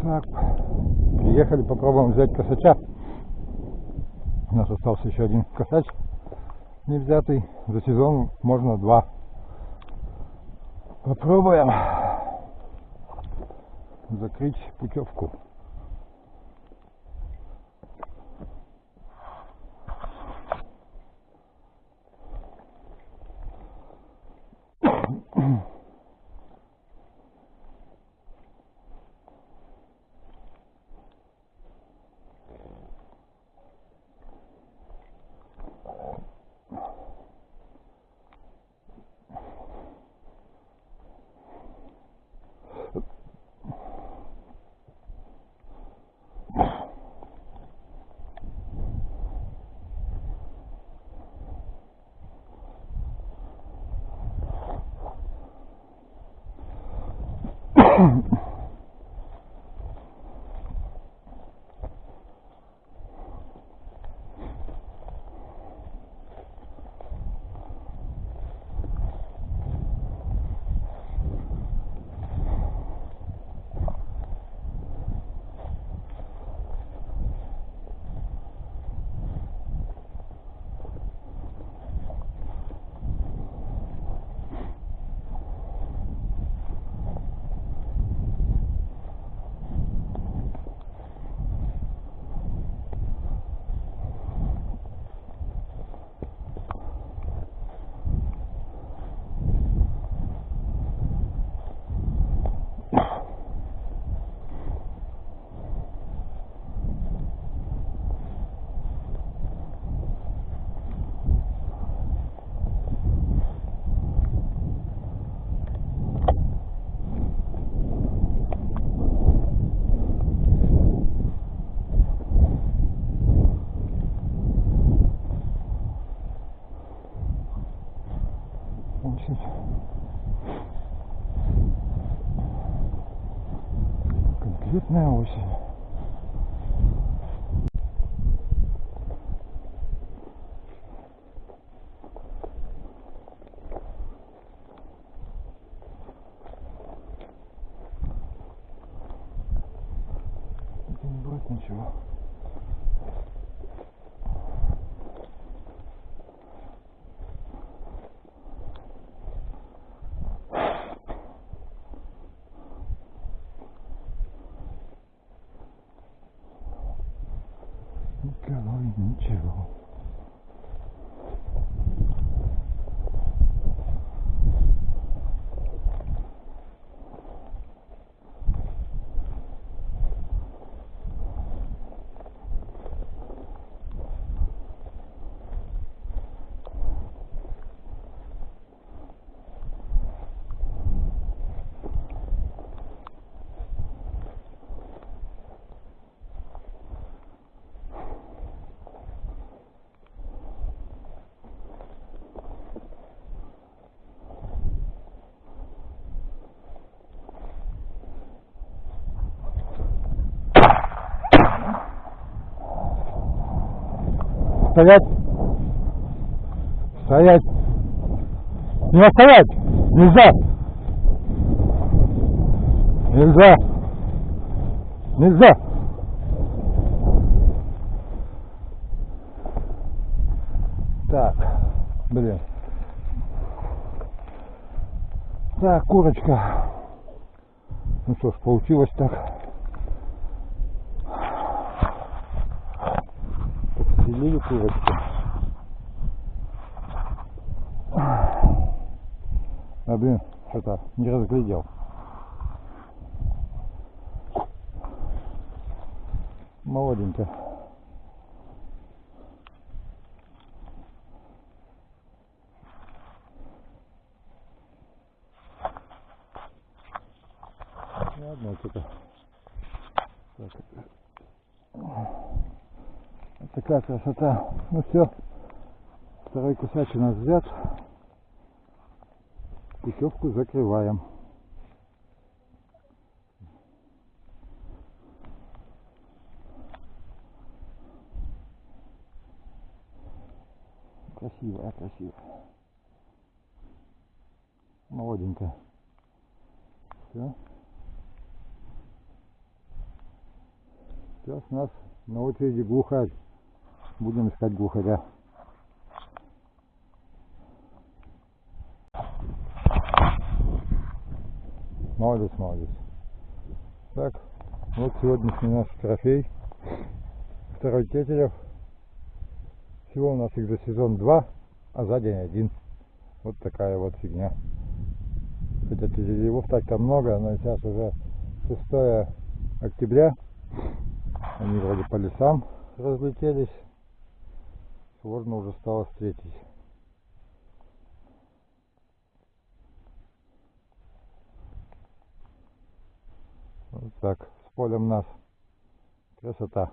Так, приехали, попробуем взять косача. У нас остался еще один косач не взятый. За сезон можно 2. Попробуем закрыть путевку. Очень конкретная осень. Не будет ничего. Ничего. Стоять! Стоять! Не стоять! Нельзя! Нельзя! Нельзя! Так, блин. Так, курочка. Ну что ж, получилось так. Подстрелили курочку. А блин, что-то не разглядел. Молоденько. Ладно, только так. Вот такая красота. Ну все, второй кусач у нас взят. Путевку закрываем. Красиво, красиво. Молоденько. Все. Сейчас у нас на очереди глухарь. Будем искать глухаря. Молодец, молодец. Так, вот сегодняшний наш трофей. Второй тетерев. Всего у нас их за сезон 2, а за день 1. Вот такая вот фигня. Хотя тетеревов так-то много, но сейчас уже 6 октября. Они вроде по лесам разлетелись. Сложно уже стало встретить. Вот так. С полем нас. Красота.